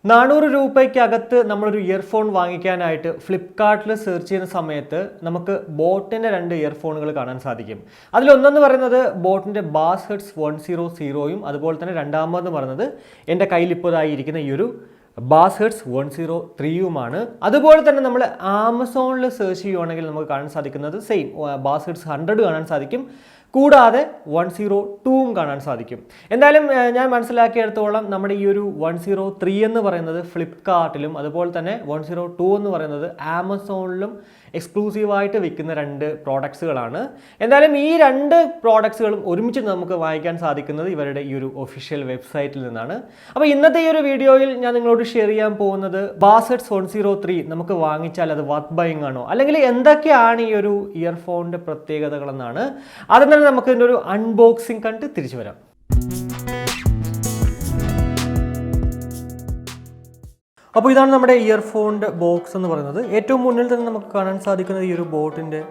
400 രൂപയ്ക്കകത്ത് നമ്മളൊരു ഇയർഫോൺ വാങ്ങിക്കാനായിട്ട് ഫ്ലിപ്കാർട്ടിൽ സെർച്ച് ചെയ്യുന്ന സമയത്ത് നമുക്ക് ബോട്ടിൻ്റെ 2 ഇയർഫോണുകൾ കാണാൻ സാധിക്കും. അതിലൊന്നെന്ന് പറയുന്നത് ബോട്ടിൻ്റെ ബാസ്ഹെഡ്സ് 100യും അതുപോലെ തന്നെ രണ്ടാമതെന്ന് പറയുന്നത് എൻ്റെ കയ്യിൽ ഇപ്പോഴായിരിക്കുന്ന ഈ ഒരു ബാസ്ഹെഡ്സ് 103യുമാണ്. അതുപോലെ തന്നെ നമ്മൾ ആമസോണിൽ സെർച്ച് ചെയ്യുവാണെങ്കിൽ നമുക്ക് കാണാൻ സാധിക്കുന്നത് സെയിം ബാസ്ഹെഡ്സ് 100 കാണാൻ സാധിക്കും, കൂടാതെ 102വും കാണാൻ സാധിക്കും. എന്തായാലും ഞാൻ മനസ്സിലാക്കിയെടുത്തോളം നമ്മുടെ ഈ ഒരു 103 എന്ന് പറയുന്നത് ഫ്ലിപ്കാർട്ടിലും അതുപോലെ തന്നെ 102 എന്ന് പറയുന്നത് ആമസോണിലും എക്സ്ക്ലൂസീവായിട്ട് വിൽക്കുന്ന 2 പ്രോഡക്ട്സുകളാണ്. എന്തായാലും ഈ 2 പ്രോഡക്ട്സുകളും ഒരുമിച്ച് നമുക്ക് വാങ്ങിക്കാൻ സാധിക്കുന്നത് ഇവരുടെ ഈ ഒരു ഒഫീഷ്യൽ വെബ്സൈറ്റിൽ നിന്നാണ്. അപ്പോൾ ഇന്നത്തെ ഈ ഒരു വീഡിയോയിൽ ഞാൻ നിങ്ങളോട് ഷെയർ ചെയ്യാൻ പോകുന്നത് ബാസ്ഹെഡ്സ് 103 നമുക്ക് വാങ്ങിച്ചാൽ അത് വർത്ത് ബൈയിങ് ആണോ, അല്ലെങ്കിൽ എന്തൊക്കെയാണ് ഈ ഒരു ഇയർഫോണിൻ്റെ പ്രത്യേകതകളെന്നാണ്. അതിന് നമുക്ക് ഇതിൻ്റെ ഒരു അൺബോക്സിംഗ് കണ്ട് തിരിച്ചു വരാം. അപ്പോൾ ഇതാണ് നമ്മുടെ ഇയർഫോണിൻ്റെ ബോക്സ് എന്ന് പറയുന്നത്. ഏറ്റവും മുന്നിൽ തന്നെ നമുക്ക് കാണാൻ സാധിക്കുന്നത് ഈ ഒരു ബോട്ടിൻ്റെ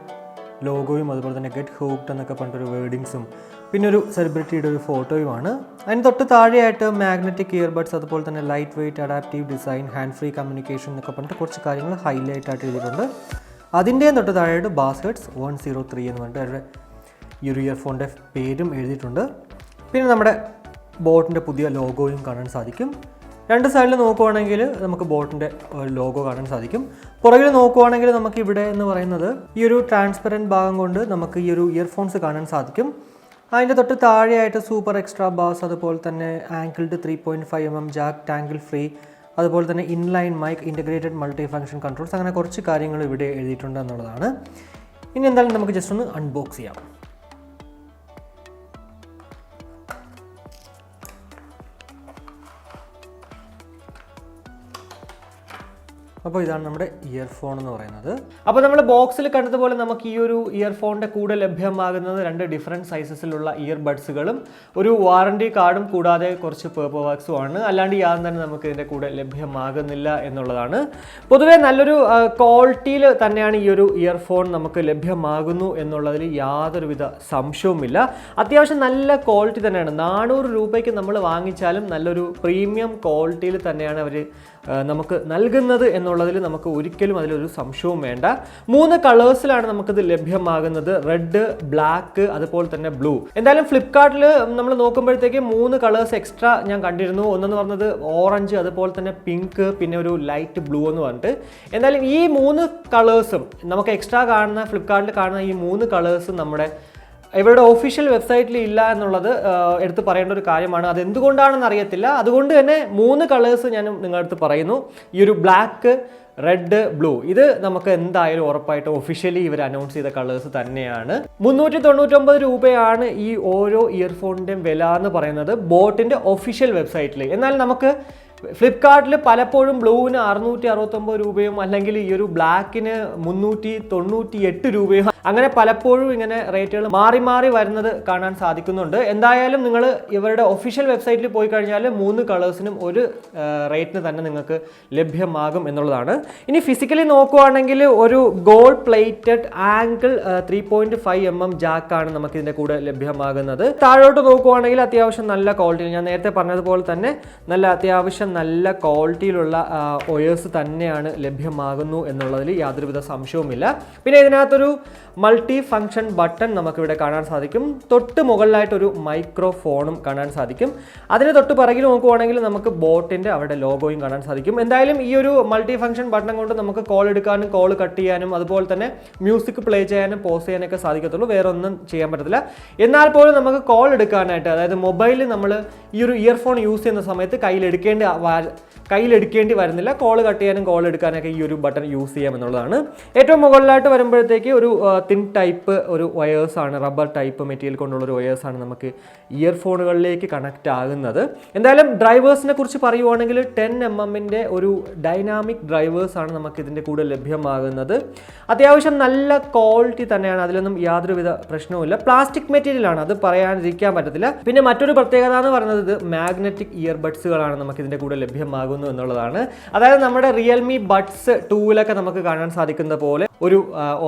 ലോഗോയും അതുപോലെ തന്നെ ഗെറ്റ് ഹൂക്ഡ് എന്നൊക്കെ പറഞ്ഞിട്ടൊരു വേർഡിങ്സും പിന്നെ ഒരു സെലിബ്രിറ്റിയുടെ ഒരു ഫോട്ടോയുമാണ്. അതിന് തൊട്ട് താഴെയായിട്ട് മാഗ്നറ്റിക് ഇയർബഡ്സ്, അതുപോലെ തന്നെ light weight, adaptive design, hand free communication എന്നൊക്കെ പറഞ്ഞിട്ട് കുറച്ച് കാര്യങ്ങൾ ഹൈലൈറ്റ് ആയിട്ട് എഴുതിയിട്ടുണ്ട്. അതിൻ്റെയും തൊട്ട് താഴെയായിട്ട് ബാസ്ഹെഡ്സ് 103 എന്ന് പറഞ്ഞിട്ട് അവരുടെ ഈ ഒരു ഇയർഫോണിൻ്റെ പേരും എഴുതിയിട്ടുണ്ട്. പിന്നെ നമ്മുടെ ബോട്ടിൻ്റെ പുതിയ ലോഗോയും കാണാൻ സാധിക്കും. 2 സൈഡിൽ നോക്കുവാണെങ്കിൽ നമുക്ക് ബോട്ടിൻ്റെ ലോഗോ കാണാൻ സാധിക്കും. പുറകിൽ നോക്കുവാണെങ്കിൽ നമുക്ക് ഇവിടെ എന്ന് പറയുന്നത് ഈ ഒരു ട്രാൻസ്പെറൻറ്റ് ഭാഗം കൊണ്ട് നമുക്ക് ഈ ഒരു ഇയർഫോൺസ് കാണാൻ സാധിക്കും. അതിൻ്റെ തൊട്ട് താഴെയായിട്ട് സൂപ്പർ എക്സ്ട്രാ ബാസ്, അതുപോലെ തന്നെ ആങ്കിൾഡ് 3.5mm ജാക്ക്, ടാങ്കിൾ ഫ്രീ, അതുപോലെ തന്നെ inline mic, integrated multi function controls, അങ്ങനെ കുറച്ച് കാര്യങ്ങൾ ഇവിടെ എഴുതിയിട്ടുണ്ട് എന്നുള്ളതാണ്. ഇനി എന്തായാലും നമുക്ക് ജസ്റ്റ് ഒന്ന് അൺബോക്സ് ചെയ്യാം. അപ്പോൾ ഇതാണ് നമ്മുടെ ഇയർഫോൺ എന്ന് പറയുന്നത്. അപ്പോൾ നമ്മൾ ബോക്സിൽ കണ്ടതുപോലെ നമുക്ക് ഈ ഒരു ഇയർഫോണിൻ്റെ കൂടെ ലഭ്യമാകുന്നത് 2 ഡിഫറെൻറ്റ് സൈസസിലുള്ള ഇയർബഡ്സുകളും ഒരു വാറണ്ടി കാർഡും കൂടാതെ കുറച്ച് പേപ്പർ വർക്ക്സും ആണ്. അല്ലാണ്ട് യാതൊന്നും തന്നെ നമുക്ക് ഇതിൻ്റെ കൂടെ ലഭ്യമാകുന്നില്ല എന്നുള്ളതാണ്. പൊതുവേ നല്ലൊരു ക്വാളിറ്റിയിൽ തന്നെയാണ് ഈ ഒരു ഇയർഫോൺ നമുക്ക് ലഭ്യമാകുന്നു എന്നുള്ളതിൽ യാതൊരുവിധ സംശയവുമില്ല. അത്യാവശ്യം നല്ല ക്വാളിറ്റി തന്നെയാണ്. 400 രൂപയ്ക്ക് നമ്മൾ വാങ്ങിച്ചാലും നല്ലൊരു പ്രീമിയം ക്വാളിറ്റിയിൽ തന്നെയാണ് അവർ നമുക്ക് നൽകുന്നത് എന്നുള്ളതിൽ നമുക്ക് ഒരിക്കലും അതിലൊരു സംശയവും വേണ്ട. 3 കളേഴ്സിലാണ് നമുക്കിത് ലഭ്യമാകുന്നത്: റെഡ്, ബ്ലാക്ക്, അതുപോലെ തന്നെ ബ്ലൂ. എന്തായാലും ഫ്ലിപ്കാർട്ടിൽ നമ്മൾ നോക്കുമ്പോഴത്തേക്ക് 3 കളേഴ്സ് എക്സ്ട്രാ ഞാൻ കണ്ടിരുന്നു. ഒന്നെന്ന് പറഞ്ഞത് ഓറഞ്ച്, അതുപോലെ തന്നെ പിങ്ക്, പിന്നെ ഒരു ലൈറ്റ് ബ്ലൂ എന്ന് പറഞ്ഞിട്ട്. എന്തായാലും ഈ 3 കളേഴ്സും നമുക്ക് എക്സ്ട്രാ കാണുന്ന ഫ്ലിപ്കാർട്ടിൽ കാണുന്ന ഈ 3 കളേഴ്സും നമ്മുടെ ഇവരുടെ ഒഫീഷ്യൽ വെബ്സൈറ്റിൽ ഇല്ല എന്നുള്ളത് എടുത്ത് പറയേണ്ട ഒരു കാര്യമാണ്. അതെന്തുകൊണ്ടാണെന്ന് അറിയത്തില്ല. അതുകൊണ്ട് തന്നെ 3 കളേഴ്സ് ഞാൻ നിങ്ങളുടെ അടുത്ത് പറയുന്നു. ഈ ഒരു ബ്ലാക്ക്, റെഡ്, ബ്ലൂ, ഇത് നമുക്ക് എന്തായാലും ഉറപ്പായിട്ട് ഒഫീഷ്യലി ഇവർ അനൗൺസ് ചെയ്ത കളേഴ്സ് തന്നെയാണ്. 399 രൂപയാണ് ഈ ഓരോ ഇയർഫോണിൻ്റെയും വില എന്ന് പറയുന്നത് ബോട്ടിൻ്റെ ഒഫീഷ്യൽ വെബ്സൈറ്റിൽ. എന്നാൽ നമുക്ക് ഫ്ലിപ്കാർട്ടിൽ പലപ്പോഴും ബ്ലൂവിന് 669 രൂപയും അല്ലെങ്കിൽ ഈ ഒരു ബ്ലാക്കിന് 398 രൂപയും അങ്ങനെ പലപ്പോഴും ഇങ്ങനെ റേറ്റുകൾ മാറി മാറി വരുന്നത് കാണാൻ സാധിക്കുന്നുണ്ട്. എന്തായാലും നിങ്ങൾ ഇവരുടെ ഒഫീഷ്യൽ വെബ്സൈറ്റിൽ പോയി കഴിഞ്ഞാൽ 3 കളേഴ്സിനും ഒരു റേറ്റിന് തന്നെ നിങ്ങൾക്ക് ലഭ്യമാകും എന്നുള്ളതാണ്. ഇനി ഫിസിക്കലി നോക്കുവാണെങ്കിൽ ഒരു ഗോൾഡ് പ്ലേറ്റഡ് ആങ്കിൾ 3.5mm ജാക്കാണ് നമുക്ക് ഇതിൻ്റെ കൂടെ ലഭ്യമാകുന്നത്. താഴോട്ട് നോക്കുവാണെങ്കിൽ അത്യാവശ്യം നല്ല ക്വാളിറ്റി, ഞാൻ നേരത്തെ പറഞ്ഞതുപോലെ തന്നെ അത്യാവശ്യം നല്ല ക്വാളിറ്റിയിലുള്ള ഒയേഴ്സ് തന്നെയാണ് ലഭ്യമാകുന്നു എന്നുള്ളതിൽ യാതൊരുവിധ സംശയവുമില്ല. പിന്നെ ഇതിനകത്തൊരു മൾട്ടി ഫംഗ്ഷൻ ബട്ടൺ നമുക്കിവിടെ കാണാൻ സാധിക്കും. തൊട്ട് മുകളിലായിട്ടൊരു മൈക്രോഫോണും കാണാൻ സാധിക്കും. അതിന് തൊട്ട് പിറകിൽ നോക്കുവാണെങ്കിൽ നമുക്ക് ബോട്ടിൻ്റെ അവിടെ ലോഗോയും കാണാൻ സാധിക്കും. എന്തായാലും ഈ ഒരു മൾട്ടി ഫംഗ്ഷൻ ബട്ടൺ കൊണ്ട് നമുക്ക് കോൾ എടുക്കാനും കോൾ കട്ട് ചെയ്യാനും അതുപോലെ തന്നെ മ്യൂസിക് പ്ലേ ചെയ്യാനും പോസ് ചെയ്യാനൊക്കെ സാധിക്കത്തുള്ളൂ. വേറെ ഒന്നും ചെയ്യാൻ പറ്റത്തില്ല. എന്നാൽ പോലും നമുക്ക് കോൾ എടുക്കാനായിട്ട്, അതായത് മൊബൈലിൽ നമ്മൾ ഈ ഒരു ഇയർഫോൺ യൂസ് ചെയ്യുന്ന സമയത്ത് കയ്യിലെടുക്കേണ്ടി വരുന്നില്ല. കോൾ കട്ട് ചെയ്യാനും കോൾ എടുക്കാനൊക്കെ ഈ ഒരു ബട്ടൺ യൂസ് ചെയ്യാം എന്നുള്ളതാണ്. ഏറ്റവും മുകളിലായിട്ട് വരുമ്പോഴത്തേക്ക് ഒരു തിൻ ടൈപ്പ് ഒരു വയേഴ്സാണ്, റബ്ബർ ടൈപ്പ് മെറ്റീരിയൽ കൊണ്ടുള്ളൊരു വയേഴ്സാണ് നമുക്ക് ഇയർഫോണുകളിലേക്ക് കണക്റ്റ് ആകുന്നത്. എന്തായാലും ഡ്രൈവേഴ്സിനെ കുറിച്ച് പറയുവാണെങ്കിൽ 10mm ഒരു ഡൈനാമിക് ഡ്രൈവേഴ്സാണ് നമുക്ക് ഇതിൻ്റെ കൂടെ ലഭ്യമാകുന്നത്. അത്യാവശ്യം നല്ല ക്വാളിറ്റി തന്നെയാണ്, അതിലൊന്നും യാതൊരുവിധ പ്രശ്നവുമില്ല. പ്ലാസ്റ്റിക് മെറ്റീരിയലാണ്, അത് പറയാതിരിക്കാൻ പറ്റത്തില്ല. പിന്നെ മറ്റൊരു പ്രത്യേകത എന്ന് പറയുന്നത് ഇത് മാഗ്നറ്റിക് ഇയർബഡ്സുകളാണ് നമുക്ക് ഇതിൻ്റെ കൂടെ കൂടെ ലഭ്യമാകുന്നു എന്നുള്ളതാണ്. അതായത് നമ്മുടെ റിയൽമി ബഡ്സ് 2-ലൊക്കെ നമുക്ക് കാണാൻ സാധിക്കുന്ന പോലെ ഒരു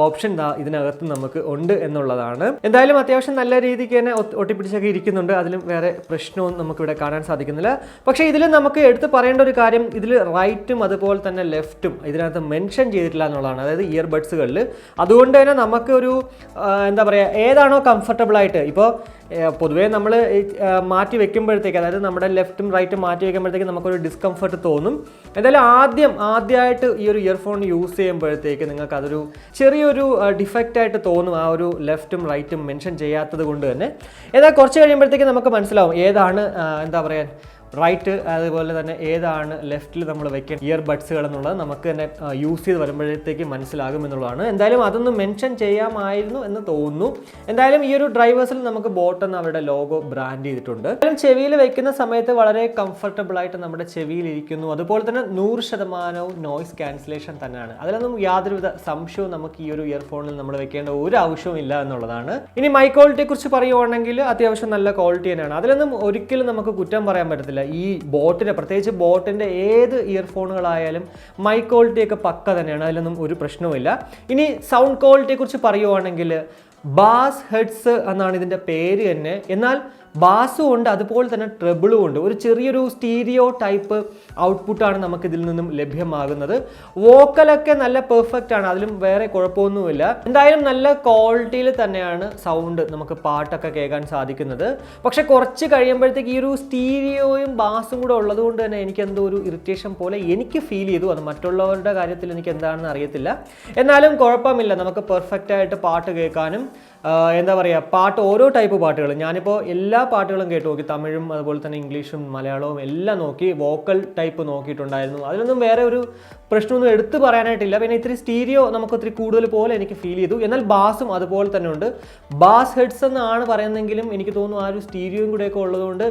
ഓപ്ഷൻ ഇതിനകത്ത് നമുക്ക് ഉണ്ട് എന്നുള്ളതാണ്. എന്തായാലും അത്യാവശ്യം നല്ല രീതിക്ക് തന്നെ ഒട്ടിപ്പിടിച്ചൊക്കെ ഇരിക്കുന്നുണ്ട്. അതിലും വേറെ പ്രശ്നവും നമുക്കിവിടെ കാണാൻ സാധിക്കുന്നില്ല. പക്ഷേ ഇതിൽ നമുക്ക് എടുത്ത് പറയേണ്ട ഒരു കാര്യം, ഇതിൽ റൈറ്റും അതുപോലെ തന്നെ ലെഫ്റ്റും ഇതിനകത്ത് മെൻഷൻ ചെയ്തിട്ടില്ല എന്നുള്ളതാണ്. അതായത് ഇയർബഡ്സുകളിൽ. അതുകൊണ്ട് തന്നെ നമുക്ക് ഒരു എന്താ പറയുക, ഏതാണോ കംഫർട്ടബിൾ ആയിട്ട്, ഇപ്പോൾ പൊതുവേ നമ്മൾ മാറ്റി വെക്കുമ്പോഴത്തേക്ക്, അതായത് നമ്മുടെ ലെഫ്റ്റും റൈറ്റും മാറ്റി വെക്കുമ്പോഴത്തേക്ക് നമുക്കൊരു ഡിസ്കംഫർട്ട് തോന്നും. എന്തായാലും ആദ്യമായിട്ട് ഈ ഒരു ഇയർഫോൺ യൂസ് ചെയ്യുമ്പോഴത്തേക്ക് നിങ്ങൾക്ക് അതൊരു ചെറിയൊരു ഡിഫക്റ്റ് ആയിട്ട് തോന്നും, ആ ഒരു ലെഫ്റ്റും റൈറ്റും മെൻഷൻ ചെയ്യാത്തത് കൊണ്ട് തന്നെ. എന്നാൽ കുറച്ച് കഴിയുമ്പോഴത്തേക്ക് നമുക്ക് മനസ്സിലാവും ഏതാണ് എന്താ പറയുക റൈറ്റ്, അതുപോലെ തന്നെ ഏതാണ് ലെഫ്റ്റിൽ നമ്മൾ വെക്കേണ്ട ഇയർബഡ്സുകൾ എന്നുള്ളത് നമുക്ക് തന്നെ യൂസ് ചെയ്ത് വരുമ്പോഴത്തേക്ക് മനസ്സിലാകും എന്നുള്ളതാണ്. എന്തായാലും അതൊന്ന് മെൻഷൻ ചെയ്യാമായിരുന്നു എന്ന് തോന്നുന്നു. എന്തായാലും ഈ ഒരു ഡ്രൈവേഴ്സിൽ നമുക്ക് ബോട്ട് എന്ന് അവരുടെ ലോഗോ ബ്രാൻഡ് ചെയ്തിട്ടുണ്ട്. എന്തായാലും ചെവിയിൽ വെക്കുന്ന സമയത്ത് വളരെ കംഫർട്ടബിൾ ആയിട്ട് നമ്മുടെ ചെവിയിൽ ഇരിക്കുന്നു. അതുപോലെ തന്നെ 100% നോയ്സ് ക്യാൻസലേഷൻ തന്നെയാണ്. അതിലൊന്നും യാതൊരുവിധ സംശയവും നമുക്ക് ഈ ഒരു ഇയർഫോണിൽ നമ്മൾ വെക്കേണ്ട ഒരു ആവശ്യവും ഇല്ല എന്നുള്ളതാണ്. ഇനി മൈക്ക് ക്വാളിറ്റിയെ കുറിച്ച് പറയുവാണെങ്കിൽ അത്യാവശ്യം നല്ല ക്വാളിറ്റി തന്നെയാണ്. അതിലൊന്നും ഒരിക്കലും നമുക്ക് കുറ്റം പറയാൻ പറ്റത്തില്ല. ഈ ബോട്ടിൻ്റെ, പ്രത്യേകിച്ച് ബോട്ടിൻ്റെ ഏത് ഇയർഫോണുകളായാലും മൈക്ക് ക്വാളിറ്റിയൊക്കെ പക്ക തന്നെയാണ്. അതിലൊന്നും ഒരു പ്രശ്നവുമില്ല. ഇനി സൗണ്ട് ക്വാളിറ്റിയെ കുറിച്ച് പറയുവാണെങ്കിൽ ബാസ് ഹെഡ്സ് എന്നാണ് ഇതിൻ്റെ പേര് തന്നെ. എന്നാൽ ബാസും ഉണ്ട്, അതുപോലെ തന്നെ ട്രെബിളും ഉണ്ട്. ഒരു ചെറിയൊരു സ്റ്റീരിയോ ടൈപ്പ് ഔട്ട്പുട്ടാണ് നമുക്ക് ഇതിൽ നിന്നും ലഭ്യമാകുന്നത്. വോക്കലൊക്കെ നല്ല പെർഫെക്റ്റ് ആണ്, അതിലും വേറെ കുഴപ്പമൊന്നുമില്ല. എന്തായാലും നല്ല ക്വാളിറ്റിയിൽ തന്നെയാണ് സൗണ്ട് നമുക്ക് പാട്ടൊക്കെ കേൾക്കാൻ സാധിക്കുന്നത്. പക്ഷെ കുറച്ച് കഴിയുമ്പോഴത്തേക്ക് ഈ ഒരു സ്റ്റീരിയോയും ബാസും കൂടെ ഉള്ളത് കൊണ്ട് തന്നെ എനിക്ക് എന്തോ ഒരു ഇറിറ്റേഷൻ പോലെ എനിക്ക് ഫീൽ ചെയ്തു. അത് മറ്റുള്ളവരുടെ കാര്യത്തിൽ എനിക്ക് എന്താണെന്ന് അറിയത്തില്ല. എന്നാലും കുഴപ്പമില്ല, നമുക്ക് പെർഫെക്റ്റ് ആയിട്ട് പാട്ട് കേൾക്കാനും എന്താ പറയുക, പാട്ട് ഓരോ ടൈപ്പ് പാട്ടുകൾ, ഞാനിപ്പോൾ എല്ലാ പാട്ടുകളും കേട്ട് നോക്കി. തമിഴും അതുപോലെ തന്നെ ഇംഗ്ലീഷും മലയാളവും എല്ലാം നോക്കി. വോക്കൽ ടൈപ്പ് നോക്കിയിട്ടുണ്ടായിരുന്നു. അതിലൊന്നും വേറെ ഒരു പ്രശ്നമൊന്നും എടുത്തു പറയാനായിട്ടില്ല. പിന്നെ ഇത്തിരി സ്റ്റീരിയോ നമുക്ക് ഒത്തിരി കൂടുതൽ പോലെ എനിക്ക് ഫീൽ ചെയ്തു. എന്നാൽ ബാസും അതുപോലെ തന്നെ ഉണ്ട്. ബാസ് ഹെഡ്സ് എന്നാണ് പറയുന്നതെങ്കിലും എനിക്ക് തോന്നുന്നു ആ ഒരു സ്റ്റീരിയോയും കൂടെയൊക്കെ ഉള്ളതുകൊണ്ട്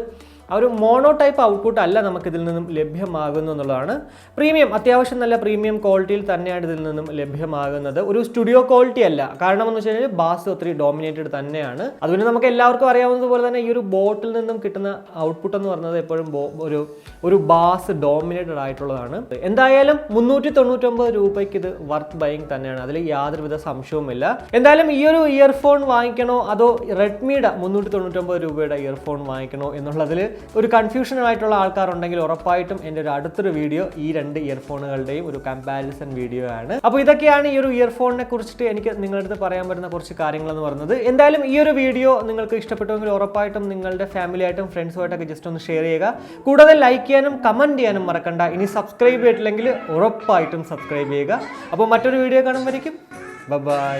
ആ ഒരു മോണോ ടൈപ്പ് ഔട്ട്പുട്ട് അല്ല നമുക്കിതിൽ നിന്നും ലഭ്യമാകുന്നു എന്നുള്ളതാണ്. പ്രീമിയം, അത്യാവശ്യം നല്ല പ്രീമിയം ക്വാളിറ്റിയിൽ തന്നെയാണ് ഇതിൽ നിന്നും ലഭ്യമാകുന്നത്. ഒരു സ്റ്റുഡിയോ ക്വാളിറ്റി അല്ല. കാരണം എന്ന് വെച്ച് കഴിഞ്ഞാൽ ബാസ് ഒത്തിരി ഡോമിനേറ്റഡ് തന്നെയാണ്. അതുകൊണ്ട് നമുക്ക് എല്ലാവർക്കും അറിയാവുന്നതുപോലെ തന്നെ ഈ ഒരു ബോട്ടിൽ നിന്നും കിട്ടുന്ന ഔട്ട്പുട്ട് എന്ന് പറയുന്നത് എപ്പോഴും ഒരു ബാസ് ഡോമിനേറ്റഡ് ആയിട്ടുള്ളതാണ്. എന്തായാലും 399 രൂപയ്ക്ക് ഇത് വർത്ത് ബൈയിങ് തന്നെയാണ്. അതിൽ യാതൊരുവിധ സംശയവുമില്ല. എന്തായാലും ഈ ഒരു ഇയർഫോൺ വാങ്ങിക്കണോ അതോ റെഡ്മിയുടെ 399 രൂപയുടെ ഇയർഫോൺ വാങ്ങിക്കണോ എന്നുള്ളതിൽ ഒരു കൺഫ്യൂഷൻ ആയിട്ടുള്ള ആൾക്കാരുണ്ടെങ്കിൽ ഉറപ്പായിട്ടും എൻ്റെ ഒരു അടുത്തൊരു വീഡിയോ ഈ രണ്ട് ഇയർഫോണുകളുടെയും ഒരു കമ്പാരിസൺ വീഡിയോ ആണ്. അപ്പോൾ ഇതൊക്കെയാണ് ഈ ഒരു ഇയർഫോണിനെ കുറിച്ചിട്ട് എനിക്ക് നിങ്ങളുടെ അടുത്ത് പറയാൻ പറ്റുന്ന കുറച്ച് കാര്യങ്ങളെന്ന് പറയുന്നത്. എന്തായാലും ഈ ഒരു വീഡിയോ നിങ്ങൾക്ക് ഇഷ്ടപ്പെട്ടുവെങ്കിൽ ഉറപ്പായിട്ടും നിങ്ങളുടെ ഫാമിലിയായിട്ടും ഫ്രണ്ട്സുമായിട്ടൊക്കെ ജസ്റ്റ് ഒന്ന് ഷെയർ ചെയ്യുക. കൂടാതെ ലൈക്ക് ചെയ്യാനും കമൻറ്റ് ചെയ്യാനും മറക്കണ്ട. ഇനി സബ്സ്ക്രൈബ് ചെയ്തിട്ടില്ലെങ്കിൽ ഉറപ്പായിട്ടും സബ്സ്ക്രൈബ് ചെയ്യുക. അപ്പോൾ മറ്റൊരു വീഡിയോ കാണുമ്പോഴേക്കും ബൈ.